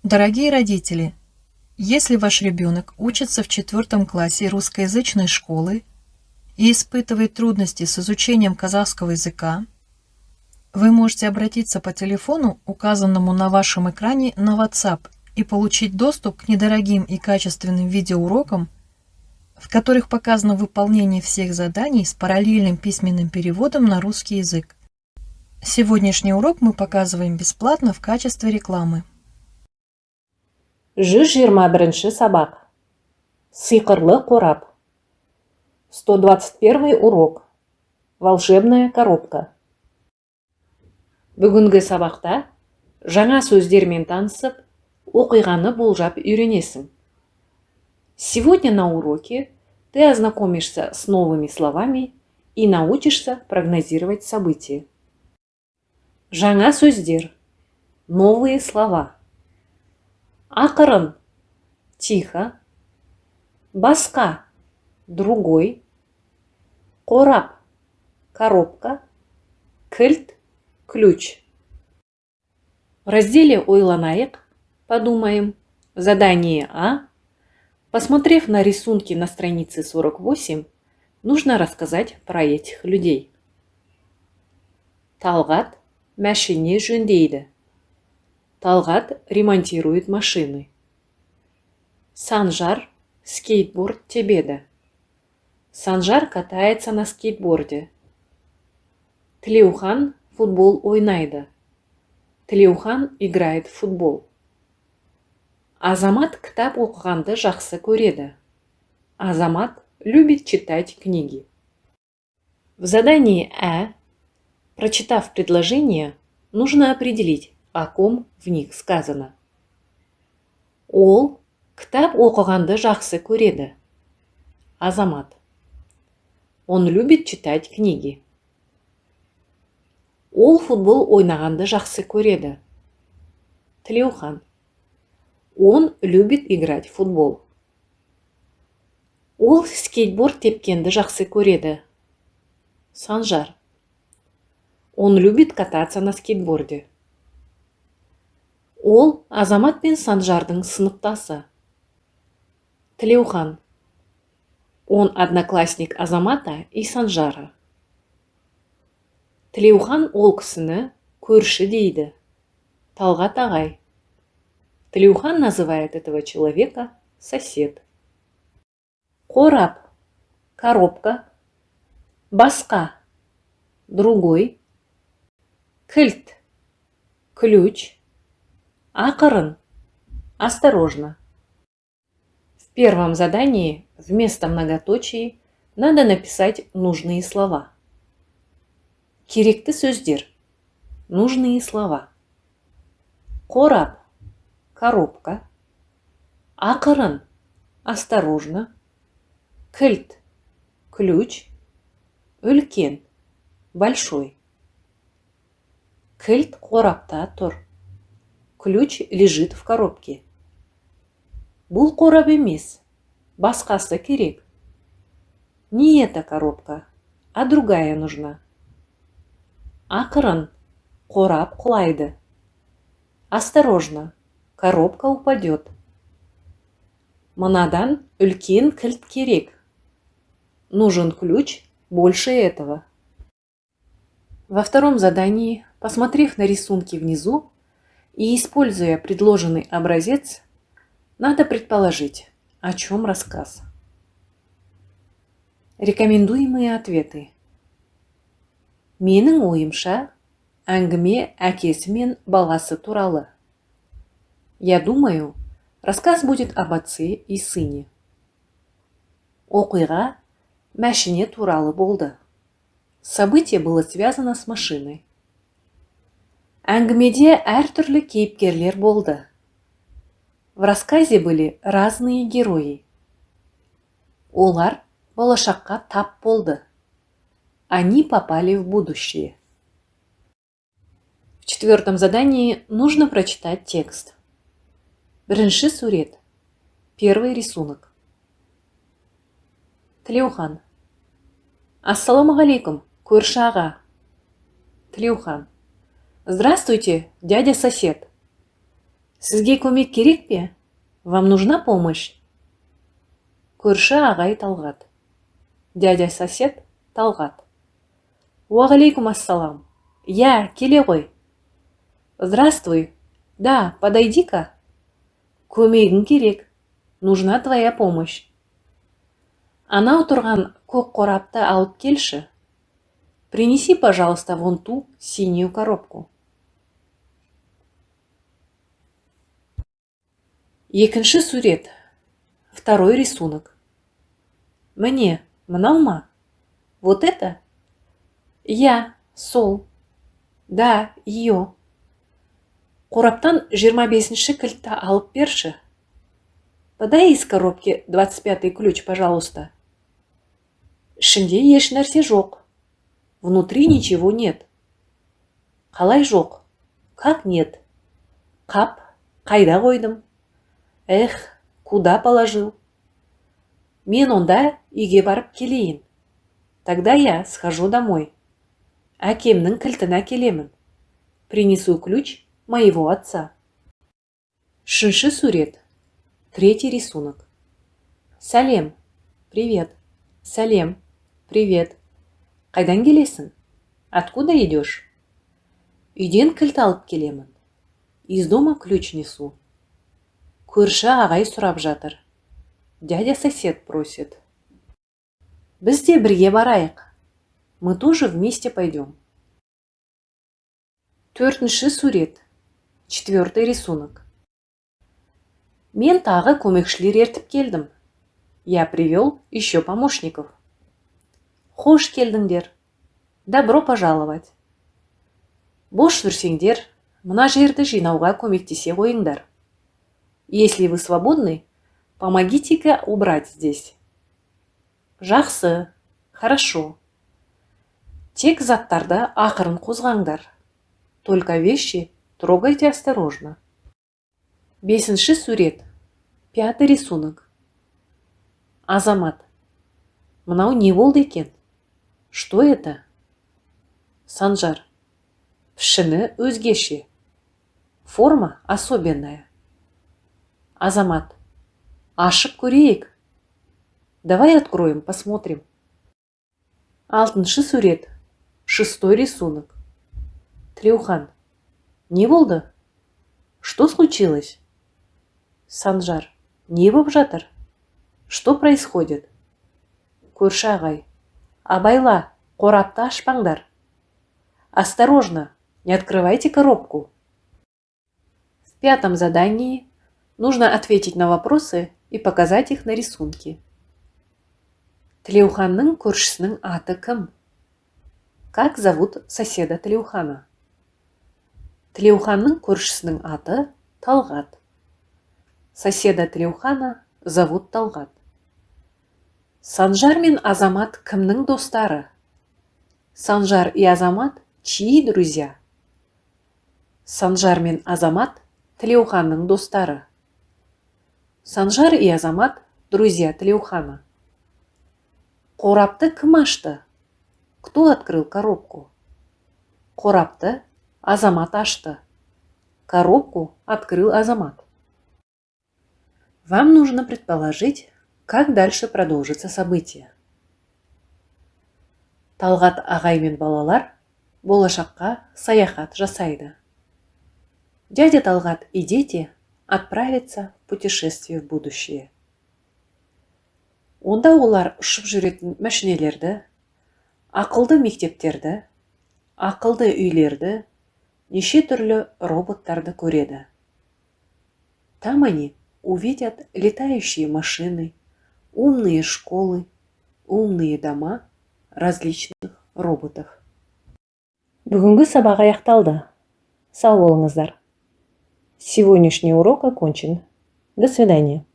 Дорогие родители, если ваш ребенок учится в 4 классе русскоязычной школы и испытывает трудности с изучением казахского языка, вы можете обратиться по телефону, указанному на вашем экране, на WhatsApp и получить доступ к недорогим и качественным видеоурокам, в которых показано выполнение всех заданий с параллельным письменным переводом на русский язык. Сегодняшний урок мы показываем бесплатно в качестве рекламы. 121 сабақ. Сиқырлы қорап. 121 урок. Волшебная коробка. Бүгінгі сабақта жаңа сөздермен танысып, оқиғаны болжап үйренесің. Сегодня на уроке ты ознакомишься с новыми словами и научишься прогнозировать события. Жаңа сөздер. Новые слова. Ақырын, тихо. Басқа, другой. Қорап, коробка. Кілт, ключ. В разделе «Ойланайық» подумаем. Задание А. Посмотрев на рисунки на странице 48, нужно рассказать про этих людей. Талғат мәшине жөндейді. Талғат ремонтирует машины. Санжар скейтборд тебеді. Санжар катается на скейтборде. Тілеухан футбол ойнайды. Тілеухан играет в футбол. Азамат кітап оқығанды жақсы көреді. Азамат любит читать книги. В задании А, прочитав предложение, нужно определить, о ком в них сказано. Ол кітап оқығанды жақсы көреді. Азамат. Он любит читать книги. Ол футбол ойнағанды жақсы көреді. Тілеухан. Он любит играть в футбол. Ол скейтборд тепкенді жақсы көреді. Санжар. Он любит кататься на скейтборде. Ол Азамат пен Санжардың сыныптасы. Тілеухан. Он одноклассник Азамата и Санжара. Тілеухан ол кісіні көрші дейді. Талғат ағай. Тілеухан называет этого человека сосед. Қорап, коробка. Басқа, другой. Кілт, ключ. Ақырын, осторожно. В первом задании вместо многоточий надо написать нужные слова. Керекті сөздер. Нужные слова. Қорап, коробка. Ақырын, осторожно. Кілт, ключ. Үлкен, большой. Кілт қорапта тұр. Ключ лежит в коробке. Бұл қорап емес, басқасы керек. Не эта коробка, а другая нужна. Ақырын, қорап құлайды. Осторожно, коробка упадет. Мынадан үлкен кілт керек. Нужен ключ больше этого. Во втором задании, посмотрев на рисунки внизу и используя предложенный образец, надо предположить, о чем рассказ. Рекомендуемые ответы. Менің ойымша, әңгіме әкесі мен баласы туралы. Я думаю, рассказ будет об отце и сыне. Оқиға мәшине туралы болды. Событие было связано с машиной. Әңгімеде әртүрлі кейіпкерлер болды. В рассказе были разные герои. Олар болашаққа тап болды. Они попали в будущее. В четвертом задании нужно прочитать текст. Бірінші сурет. Первый рисунок. Тілеухан. Ассаламағалейкум, көрші аға. Тілеухан. Здравствуйте, дядя сосед. Сізге көмек керек пе? Вам нужна помощь? Көрші ағай Талғат. Дядя-сосед Талғат. Уағалейкум ассалам. Я, келе ғой. Здравствуй. Да, подойди-ка. Көмегің керек. Нужна твоя помощь. Анау тұрған көк қорапты алып келші. Принеси, пожалуйста, вон ту синюю коробку. Екінші сурет. Второй рисунок. Міне, мынау ма? Вот это? Я, сол. Да, ее. Қораптан 25-ші кілтті алып берші. Подай из коробки 25-й ключ, пожалуйста. Ішінде еш нәрсе жоқ. Внутри ничего нет. Қалай жоқ? Как нет? Қап, қайда қойдым? Эх, куда положил? Мен онда үйге барып келейін. Тогда я схожу домой. Әкемнің кілтін әкелемін. Принесу ключ моего отца. Үшінші сурет. Третий рисунок. Сәлем. Привет. Сәлем. Привет. Қайдан келесің? Откуда идешь? Үйден кілт алып келемін. Из дома ключ несу. Көрші ағай сұрап жатыр. Дядя-сосед просит. Біз де бірге барайық. Мы тоже вместе пойдем. Төртінші сурет. Четвертый рисунок. Мен тағы көмекшілер ертіп келдім. Я привел еще помощников. Хош келдіңдер. Добро пожаловать. Бош жүрсеңдер, мына жерді жинауға көмектесе қойыңдар. Если вы свободны, помогите-ка убрать здесь. Жақсы, хорошо. Тек заттарды ақырын қозғаңдар. Только вещи трогайте осторожно. Бесінші сурет. Пятый рисунок. Азамат. Мынау не болды екен? Что это? Санжар. Пішіні өзгеше. Форма особенная. Азамат. Ашып көрейік. Давай откроем, посмотрим. Алтыншы сурет. Шестой рисунок. Тлеухан. Не болды? Что случилось? Санжар. Не боп жатыр? Что происходит? Көрші ағай. Абайла, қорапты ашпаңдар. Осторожно, не открывайте коробку. В пятом задании нужно ответить на вопросы и показать их на рисунке. Тлеуханның көршісінің аты кім? Как зовут соседа Тлеухана? Тлеуханның көршісінің аты Талғат. Соседа Тлеухана зовут Талғат. Санжар мен Азамат кімнің достары? Санжар и Азамат чьи друзья? Санжар мен Азамат Тлеуханның достары. Санжар и Азамат друзья Тлеухана. Қорапты кім ашты? Кто открыл коробку? Қорапты Азамат ашты. Коробку открыл Азамат. Вам нужно предположить, как дальше продолжится событие. Талғат ағай мен балалар болашаққа саяхат жасайды. Дядя Талғат и дети отправятся в путешествие в будущее. Онда олар ұшып жүретін мәшинелерді, ақылды мектептерді, ақылды үйлерді, неше түрлі роботтарды көреді. Там они увидят летающие машины, умные школы, умные дома, различных роботов. Бүгінгі сабақ аяқталды. Сау болыңыздар. Сегодняшний урок окончен. До свидания.